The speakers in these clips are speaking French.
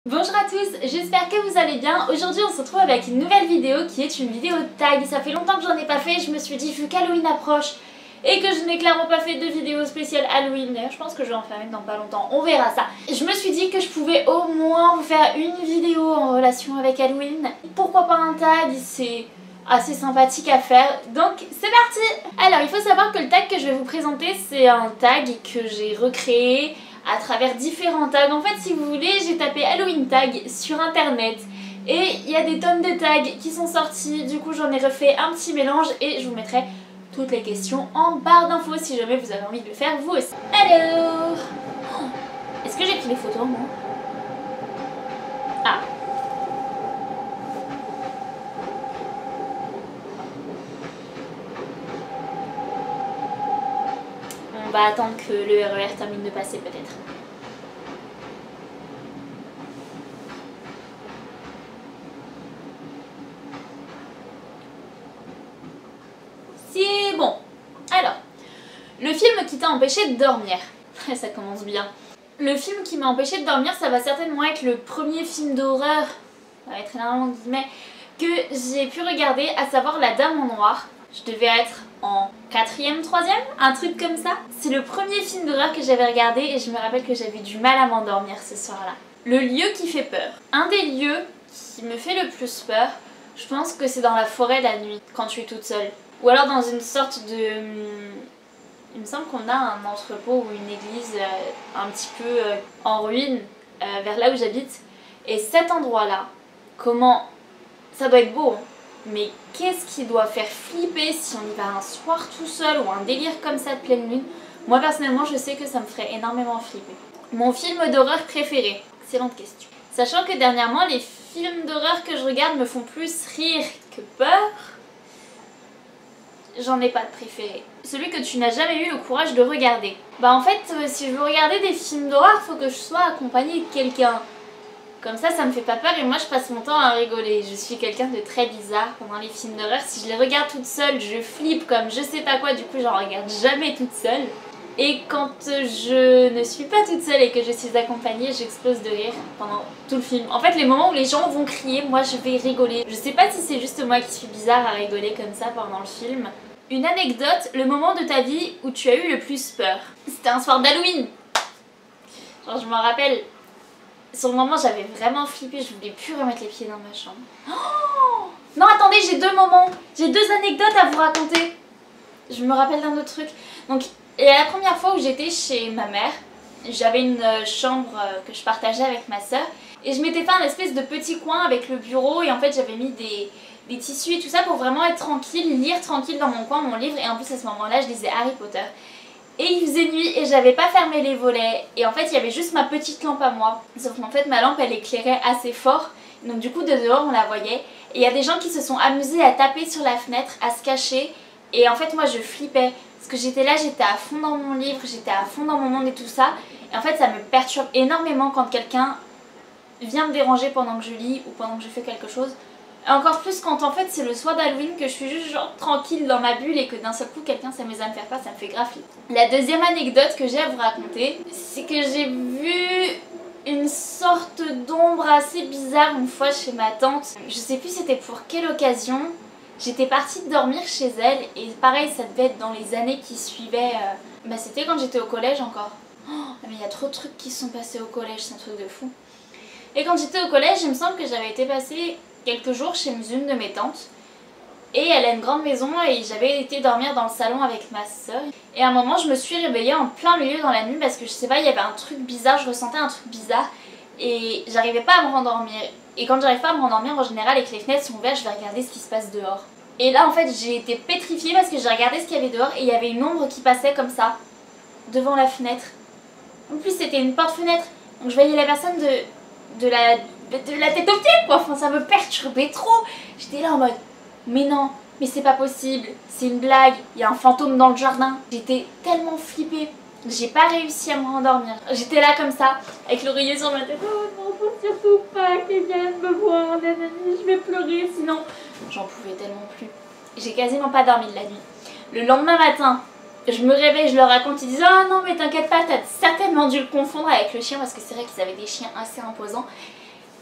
Bonjour à tous, j'espère que vous allez bien. Aujourd'hui on se retrouve avec une nouvelle vidéo qui est une vidéo tag. Ça fait longtemps que j'en ai pas fait, je me suis dit vu qu'Halloween approche et que je n'ai clairement pas fait de vidéo spéciale Halloween. D'ailleurs je pense que je vais en faire une dans pas longtemps, on verra ça. Je me suis dit que je pouvais au moins vous faire une vidéo en relation avec Halloween. Pourquoi pas un tag, c'est assez sympathique à faire, donc c'est parti. Alors il faut savoir que le tag que je vais vous présenter c'est un tag que j'ai recréé à travers différents tags. En fait si vous voulez j'ai tapé Halloween tag sur internet et il y a des tonnes de tags qui sont sortis, du coup j'en ai refait un petit mélange et je vous mettrai toutes les questions en barre d'infos si jamais vous avez envie de le faire vous aussi. Alors, est-ce que j'ai pris les photos moi? Ah, on va attendre que le RER termine de passer peut-être. C'est bon. Alors, le film qui t'a empêché de dormir. Ça commence bien. Le film qui m'a empêché de dormir, ça va certainement être le premier film d'horreur, ça va être énormément de guillemets, que j'ai pu regarder, à savoir La Dame en Noir. Je devais être en 4e, 3e, un truc comme ça. C'est le premier film d'horreur que j'avais regardé et je me rappelle que j'avais du mal à m'endormir ce soir-là. Le lieu qui fait peur. Un des lieux qui me fait le plus peur, je pense que c'est dans la forêt la nuit, quand tu es toute seule. Ou alors dans une sorte de... Il me semble qu'on a un entrepôt ou une église un petit peu en ruine vers là où j'habite. Et cet endroit-là, comment... Ça doit être beau, hein. Mais qu'est-ce qui doit faire flipper si on y va un soir tout seul ou un délire comme ça de pleine lune? Moi personnellement je sais que ça me ferait énormément flipper. Mon film d'horreur préféré? Excellente question. Sachant que dernièrement les films d'horreur que je regarde me font plus rire que peur, j'en ai pas de préféré. Celui que tu n'as jamais eu le courage de regarder. Bah en fait si je veux regarder des films d'horreur faut que je sois accompagnée de quelqu'un. Comme ça me fait pas peur et moi je passe mon temps à rigoler. Je suis quelqu'un de très bizarre pendant les films d'horreur. Si je les regarde toute seule, je flippe comme je sais pas quoi, du coup j'en regarde jamais toute seule. Et quand je ne suis pas toute seule et que je suis accompagnée, j'explose de rire pendant tout le film. En fait les moments où les gens vont crier, moi je vais rigoler. Je sais pas si c'est juste moi qui suis bizarre à rigoler comme ça pendant le film. Une anecdote, le moment de ta vie où tu as eu le plus peur. C'était un soir d'Halloween. Genre je m'en rappelle. Sur le moment j'avais vraiment flippé, je voulais plus remettre les pieds dans ma chambre. Oh non attendez, j'ai deux moments, j'ai deux anecdotes à vous raconter. Je me rappelle d'un autre truc. Donc la première fois où j'étais chez ma mère, j'avais une chambre que je partageais avec ma soeur. Et je m'étais fait un espèce de petit coin avec le bureau et en fait j'avais mis des tissus et tout ça pour vraiment être tranquille, lire tranquille dans mon coin mon livre. Et en plus à ce moment là je lisais Harry Potter. Et il faisait nuit et j'avais pas fermé les volets et en fait il y avait juste ma petite lampe à moi. Sauf qu'en fait ma lampe elle éclairait assez fort, donc du coup de dehors on la voyait. Et il y a des gens qui se sont amusés à taper sur la fenêtre, à se cacher. Et en fait moi je flippais parce que j'étais là, j'étais à fond dans mon livre, j'étais à fond dans mon monde et tout ça. Et en fait ça me perturbe énormément quand quelqu'un vient me déranger pendant que je lis ou pendant que je fais quelque chose. Et encore plus quand en fait c'est le soir d'Halloween que je suis juste genre tranquille dans ma bulle et que d'un seul coup quelqu'un s'amuse à me faire peur, ça me fait grave flipper. La deuxième anecdote que j'ai à vous raconter, c'est que j'ai vu une sorte d'ombre assez bizarre une fois chez ma tante. Je sais plus c'était pour quelle occasion. J'étais partie dormir chez elle et pareil ça devait être dans les années qui suivaient. Bah c'était quand j'étais au collège encore. Oh, mais il y a trop de trucs qui sont passés au collège, c'est un truc de fou. Et quand j'étais au collège, il me semble que j'avais été passer quelques jours chez une de mes tantes. Et elle a une grande maison et j'avais été dormir dans le salon avec ma soeur. Et à un moment je me suis réveillée en plein milieu dans la nuit parce que je sais pas, il y avait un truc bizarre, je ressentais un truc bizarre. Et j'arrivais pas à me rendormir. Et quand j'arrive pas à me rendormir en général et que les fenêtres sont ouvertes, je vais regarder ce qui se passe dehors. Et là en fait j'ai été pétrifiée parce que j'ai regardé ce qu'il y avait dehors et il y avait une ombre qui passait comme ça, devant la fenêtre. En plus c'était une porte-fenêtre, donc je voyais la personne de la tête aux pieds quoi, enfin ça me perturbait trop. J'étais là en mode mais non, mais c'est pas possible, c'est une blague, il y a un fantôme dans le jardin. J'étais tellement flippée, j'ai pas réussi à me rendormir. J'étais là comme ça, avec l'oreiller sur ma tête, oh non faut surtout pas qu'ils viennent me voir, nanani, je vais pleurer sinon. J'en pouvais tellement plus. J'ai quasiment pas dormi de la nuit. Le lendemain matin, je me réveille, je leur raconte, ils disent « Oh non mais t'inquiète pas, t'as certainement dû le confondre avec le chien » parce que c'est vrai qu'ils avaient des chiens assez imposants.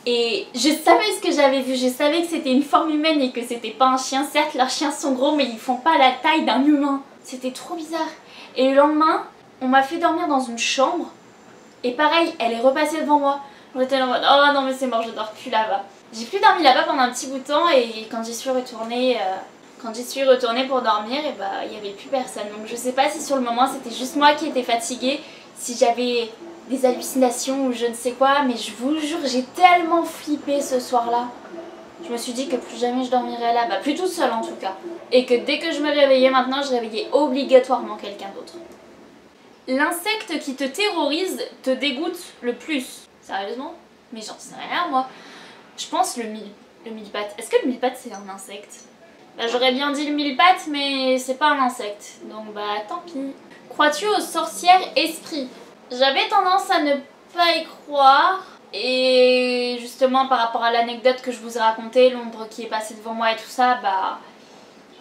Et je savais ce que j'avais vu, je savais que c'était une forme humaine et que c'était pas un chien. Certes, leurs chiens sont gros, mais ils font pas la taille d'un humain. C'était trop bizarre. Et le lendemain, on m'a fait dormir dans une chambre. Et pareil, elle est repassée devant moi. J'étais en mode, oh non mais c'est mort, je dors plus là-bas. J'ai plus dormi là-bas pendant un petit bout de temps et quand j'y suis retournée... pour dormir, et bah il y avait plus personne. Donc je sais pas si sur le moment c'était juste moi qui étais fatiguée, si j'avais des hallucinations ou je ne sais quoi, mais je vous jure, j'ai tellement flippé ce soir-là. Je me suis dit que plus jamais je dormirais là, bah plus toute seule en tout cas. Et que dès que je me réveillais maintenant, je réveillais obligatoirement quelqu'un d'autre. L'insecte qui te terrorise te dégoûte le plus. Sérieusement? Mais j'en sais rien moi. Je pense le mille-pattes. Est-ce que le mille-pattes c'est un insecte? Bah, j'aurais bien dit le mille-pattes, mais c'est pas un insecte. Donc bah tant pis. Crois-tu aux sorcières esprits? J'avais tendance à ne pas y croire. Et justement par rapport à l'anecdote que je vous ai racontée, l'ombre qui est passée devant moi et tout ça, bah...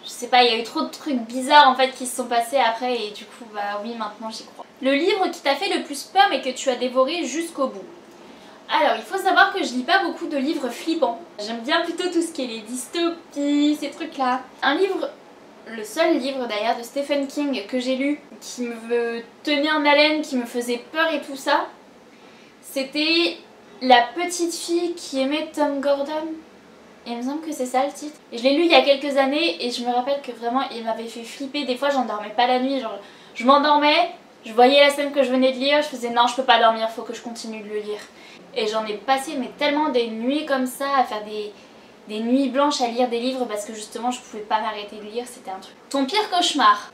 Je sais pas, il y a eu trop de trucs bizarres en fait qui se sont passés après et du coup bah oui, maintenant j'y crois. Le livre qui t'a fait le plus peur mais que tu as dévoré jusqu'au bout? Alors, il faut savoir que je lis pas beaucoup de livres flippants. J'aime bien plutôt tout ce qui est les dystopies, ces trucs-là. Un livre, le seul livre d'ailleurs de Stephen King que j'ai lu, qui me tenait en haleine, qui me faisait peur et tout ça, c'était La petite fille qui aimait Tom Gordon. Et il me semble que c'est ça le titre. Et je l'ai lu il y a quelques années et je me rappelle que vraiment il m'avait fait flipper. Des fois j'en dormais pas la nuit, genre je m'endormais, je voyais la scène que je venais de lire, je faisais non je peux pas dormir, faut que je continue de le lire. Et j'en ai passé mais tellement des nuits comme ça à faire des nuits blanches à lire des livres parce que justement je pouvais pas m'arrêter de lire, c'était un truc. Ton pire cauchemar?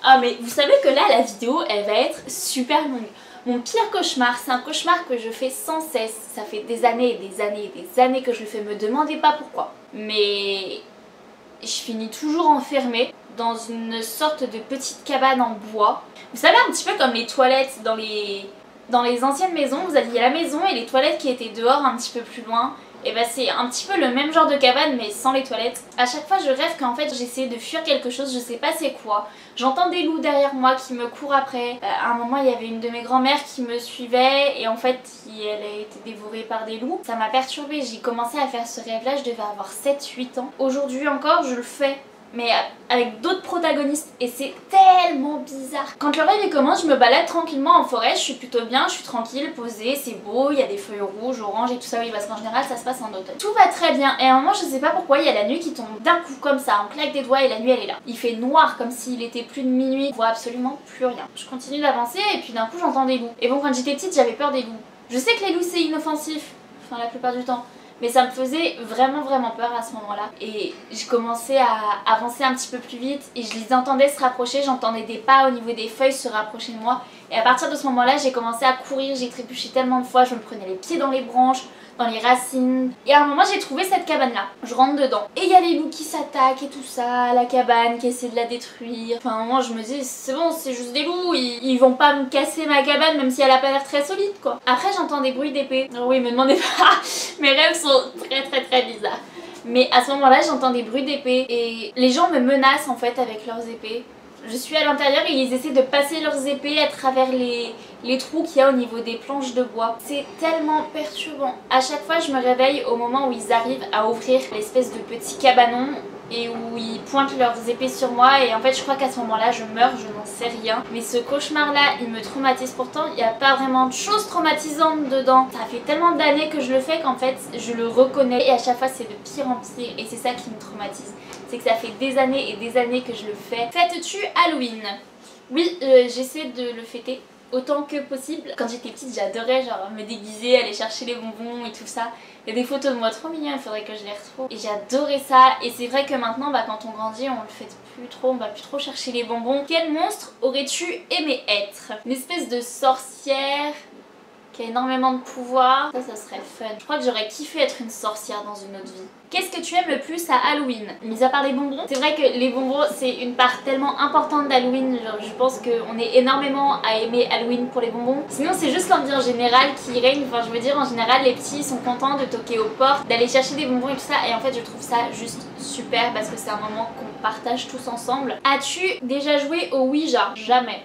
Ah mais vous savez que là la vidéo elle va être super longue. Mon pire cauchemar, c'est un cauchemar que je fais sans cesse. Ça fait des années et des années et des années que je le fais, me demandez pas pourquoi. Mais je finis toujours enfermée dans une sorte de petite cabane en bois. Vous savez un petit peu comme les toilettes dans les anciennes maisons, vous aviez la maison et les toilettes qui étaient dehors un petit peu plus loin. Et bah c'est un petit peu le même genre de cabane mais sans les toilettes. À chaque fois je rêve qu'en fait j'essaie de fuir quelque chose, je sais pas c'est quoi. J'entends des loups derrière moi qui me courent après. À un moment il y avait une de mes grand-mères qui me suivait et en fait elle a été dévorée par des loups. Ça m'a perturbée, j'ai commencé à faire ce rêve là, je devais avoir 7-8 ans. Aujourd'hui encore je le fais. Mais avec d'autres protagonistes et c'est tellement bizarre. Quand le rêve commence, je me balade tranquillement en forêt, je suis plutôt bien, je suis tranquille, posée, c'est beau, il y a des feuilles rouges, oranges et tout ça, oui parce qu'en général ça se passe en automne. Tout va très bien et à un moment je sais pas pourquoi il y a la nuit qui tombe d'un coup comme ça, on claque des doigts et la nuit elle est là. Il fait noir comme s'il était plus de minuit, je vois absolument plus rien. Je continue d'avancer et puis d'un coup j'entends des loups. Et bon quand j'étais petite j'avais peur des loups. Je sais que les loups c'est inoffensif, enfin la plupart du temps. Mais ça me faisait vraiment peur à ce moment-là. Et je commençais à avancer un petit peu plus vite et je les entendais se rapprocher, j'entendais des pas au niveau des feuilles se rapprocher de moi. Et à partir de ce moment-là, j'ai commencé à courir, j'ai trébuché tellement de fois, je me prenais les pieds dans les branches, dans les racines. Et à un moment, j'ai trouvé cette cabane-là. Je rentre dedans. Et il y a les loups qui s'attaquent et tout ça, la cabane qui essaie de la détruire. Enfin, à un moment, je me dis, c'est bon, c'est juste des loups, ils vont pas me casser ma cabane même si elle a pas l'air très solide, quoi. Après, j'entends des bruits d'épée. Alors oui, me demandez pas, mes rêves sont très bizarres. Mais à ce moment-là, j'entends des bruits d'épée et les gens me menacent en fait avec leurs épées. Je suis à l'intérieur et ils essaient de passer leurs épées à travers les trous qu'il y a au niveau des planches de bois. C'est tellement perturbant. À chaque fois, je me réveille au moment où ils arrivent à ouvrir l'espèce de petit cabanon et où ils pointent leurs épées sur moi et en fait je crois qu'à ce moment-là je meurs, je n'en sais rien. Mais ce cauchemar-là, il me traumatise. Pourtant, il n'y a pas vraiment de choses traumatisantes dedans. Ça fait tellement d'années que je le fais qu'en fait je le reconnais et à chaque fois c'est de pire en pire et c'est ça qui me traumatise. C'est que ça fait des années et des années que je le fais. Fêtes-tu Halloween? Oui, j'essaie de le fêter autant que possible. Quand j'étais petite, j'adorais genre me déguiser, aller chercher les bonbons et tout ça. Il y a des photos de moi trop mignonnes, il faudrait que je les retrouve. Et j'adorais ça. Et c'est vrai que maintenant, bah, quand on grandit, on le fait plus trop, on va plus trop chercher les bonbons. Quel monstre aurais-tu aimé être? Une espèce de sorcière qui a énormément de pouvoir. Ça serait fun. Je crois que j'aurais kiffé être une sorcière dans une autre vie. Qu'est-ce que tu aimes le plus à Halloween? Mis à part les bonbons, c'est vrai que les bonbons c'est une part tellement importante d'Halloween. Je pense qu'on est énormément à aimer Halloween pour les bonbons. Sinon c'est juste l'ambiance générale qui règne. Enfin je veux dire en général les petits sont contents de toquer aux portes, d'aller chercher des bonbons et tout ça. Et en fait je trouve ça juste super parce que c'est un moment qu'on partage tous ensemble. As-tu déjà joué au Ouija? Jamais.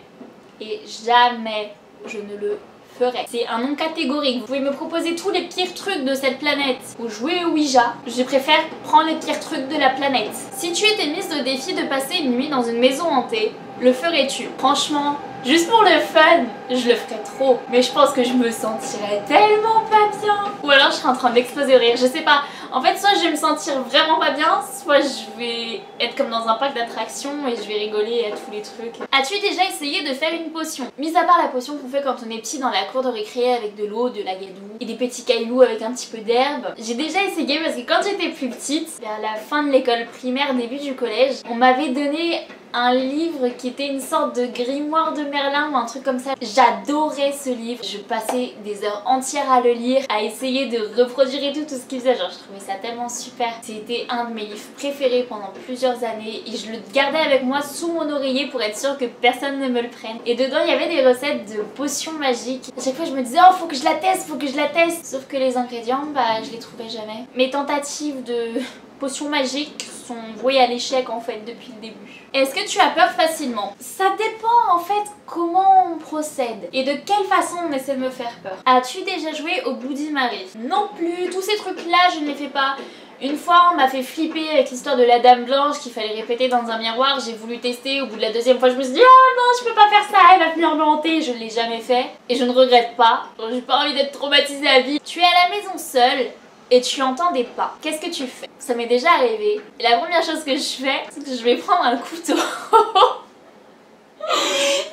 Et jamais je ne le ferai. C'est un nom catégorique. Vous pouvez me proposer tous les pires trucs de cette planète ou jouer au Ouija. Je préfère prendre les pires trucs de la planète. Si tu étais mise au défi de passer une nuit dans une maison hantée, le ferais-tu? Franchement, juste pour le fun, je le ferais trop. Mais je pense que je me sentirais tellement pas bien. Ou alors je serais en train d'exploser de rire, je sais pas. En fait, soit je vais me sentir vraiment pas bien, soit je vais être comme dans un parc d'attractions et je vais rigoler à tous les trucs. As-tu déjà essayé de faire une potion? Mis à part la potion qu'on fait quand on est petit dans la cour de récré avec de l'eau, de la gadoue et des petits cailloux avec un petit peu d'herbe, j'ai déjà essayé parce que quand j'étais plus petite, vers la fin de l'école primaire, début du collège, on m'avait donné un livre qui était une sorte de grimoire de Merlin ou un truc comme ça. J'adorais ce livre. Je passais des heures entières à le lire, à essayer de reproduire et tout ce qu'il faisait. Genre je trouvais ça tellement super. C'était un de mes livres préférés pendant plusieurs années et je le gardais avec moi sous mon oreiller pour être sûre que personne ne me le prenne. Et dedans il y avait des recettes de potions magiques. À chaque fois je me disais oh faut que je la teste, faut que je la teste. Sauf que les ingrédients bah je les trouvais jamais. Mes tentatives de potions magiques sont vouées à l'échec en fait depuis le début. Est-ce que tu as peur facilement? Ça dépend en fait comment on procède et de quelle façon on essaie de me faire peur. As-tu déjà joué au Bloody Mary? Non plus, tous ces trucs là je ne les fais pas. Une fois on m'a fait flipper avec l'histoire de la dame blanche qu'il fallait répéter dans un miroir, j'ai voulu tester, au bout de la deuxième fois je me suis dit oh non je peux pas faire ça, elle va venir me hanter, je ne l'ai jamais fait et je ne regrette pas, j'ai pas envie d'être traumatisée à vie. Tu es à la maison seule et tu entends des pas, qu'est-ce que tu fais? Ça m'est déjà arrivé et la première chose que je fais c'est que je vais prendre un couteau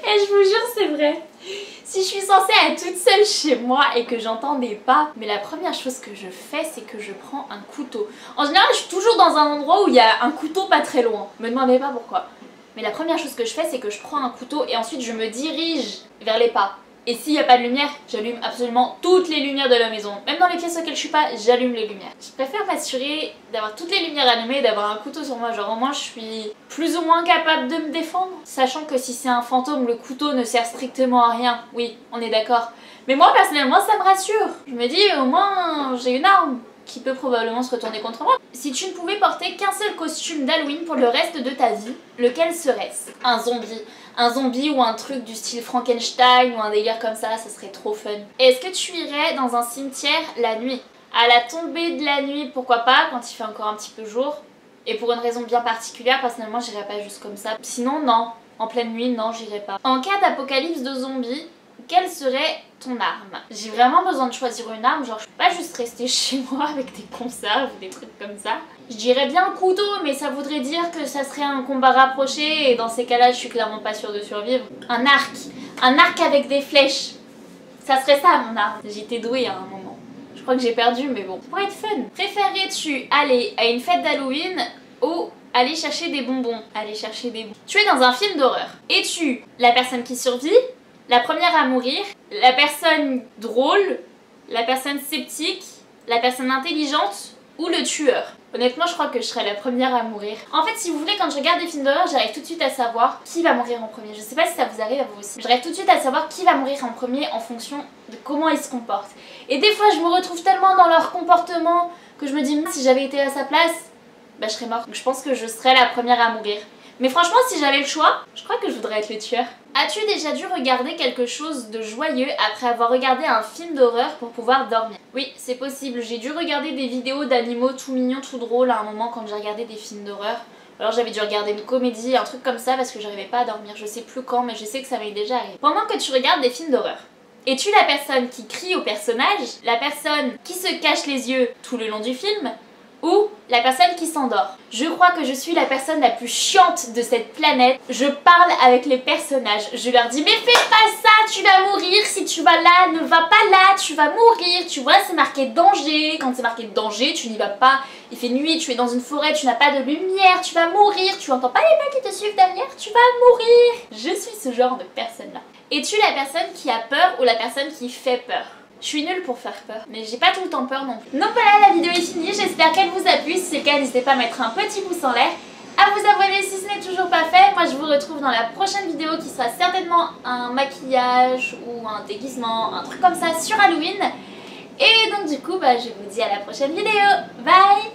et je vous jure c'est vrai. Si je suis censée être toute seule chez moi et que j'entends des pas, mais la première chose que je fais c'est que je prends un couteau. En général je suis toujours dans un endroit où il y a un couteau pas très loin, me demandez pas pourquoi. Mais la première chose que je fais c'est que je prends un couteau et ensuite je me dirige vers les pas. Et s'il n'y a pas de lumière, j'allume absolument toutes les lumières de la maison. Même dans les pièces auxquelles je suis pas, j'allume les lumières. Je préfère m'assurer d'avoir toutes les lumières allumées et d'avoir un couteau sur moi. Genre au moins je suis plus ou moins capable de me défendre. Sachant que si c'est un fantôme, le couteau ne sert strictement à rien. Oui, on est d'accord. Mais moi personnellement ça me rassure. Je me dis au moins j'ai une arme qui peut probablement se retourner contre moi. Si tu ne pouvais porter qu'un seul costume d'Halloween pour le reste de ta vie, lequel serait-ce? Un zombie. Un zombie ou un truc du style Frankenstein ou un délire comme ça serait trop fun. Est-ce que tu irais dans un cimetière la nuit? À la tombée de la nuit, pourquoi pas, quand il fait encore un petit peu jour. Et pour une raison bien particulière, personnellement j'irais pas juste comme ça. Sinon non, en pleine nuit, non j'irais pas. En cas d'apocalypse de zombies, quelle serait ton arme? J'ai vraiment besoin de choisir une arme, genre je peux pas juste rester chez moi avec des conserves ou des trucs comme ça. Je dirais bien un couteau, mais ça voudrait dire que ça serait un combat rapproché et dans ces cas-là je suis clairement pas sûre de survivre. Un arc avec des flèches, ça serait ça mon arme. J'étais douée à un moment. Je crois que j'ai perdu mais bon. Ça pourrait être fun. Préférerais-tu aller à une fête d'Halloween ou aller chercher des bonbons? Aller chercher des bonbons. Tu es dans un film d'horreur. Es-tu la personne qui survit? La première à mourir, la personne drôle, la personne sceptique, la personne intelligente ou le tueur? Honnêtement, je crois que je serais la première à mourir. En fait, si vous voulez, quand je regarde des films d'horreur, j'arrive tout de suite à savoir qui va mourir en premier. Je sais pas si ça vous arrive à vous aussi. J'arrive tout de suite à savoir qui va mourir en premier en fonction de comment ils se comportent. Et des fois, je me retrouve tellement dans leur comportement que je me dis, si j'avais été à sa place, bah je serais morte. Donc je pense que je serais la première à mourir. Mais franchement, si j'avais le choix, je crois que je voudrais être le tueur. As-tu déjà dû regarder quelque chose de joyeux après avoir regardé un film d'horreur pour pouvoir dormir? Oui, c'est possible. J'ai dû regarder des vidéos d'animaux tout mignons, tout drôles à un moment quand j'ai regardé des films d'horreur. Alors j'avais dû regarder une comédie, un truc comme ça parce que j'arrivais pas à dormir. Je sais plus quand, mais je sais que ça m'est déjà arrivé. Pendant que tu regardes des films d'horreur, es-tu la personne qui crie au personnage, la personne qui se cache les yeux tout le long du film, ou la personne qui s'endort? Je crois que je suis la personne la plus chiante de cette planète. Je parle avec les personnages, je leur dis mais fais pas ça, tu vas mourir, si tu vas là, ne va pas là, tu vas mourir, tu vois c'est marqué danger, quand c'est marqué danger tu n'y vas pas, il fait nuit, tu es dans une forêt, tu n'as pas de lumière, tu vas mourir, tu entends pas les pas qui te suivent derrière, tu vas mourir. Je suis ce genre de personne là. Es-tu la personne qui a peur ou la personne qui fait peur? Je suis nulle pour faire peur, mais j'ai pas tout le temps peur non plus. Donc voilà, la vidéo est finie, j'espère qu'elle vous a plu. Si c'est le cas, n'hésitez pas à mettre un petit pouce en l'air, à vous abonner si ce n'est toujours pas fait. Moi je vous retrouve dans la prochaine vidéo qui sera certainement un maquillage ou un déguisement, un truc comme ça sur Halloween. Et donc du coup, je vous dis à la prochaine vidéo. Bye!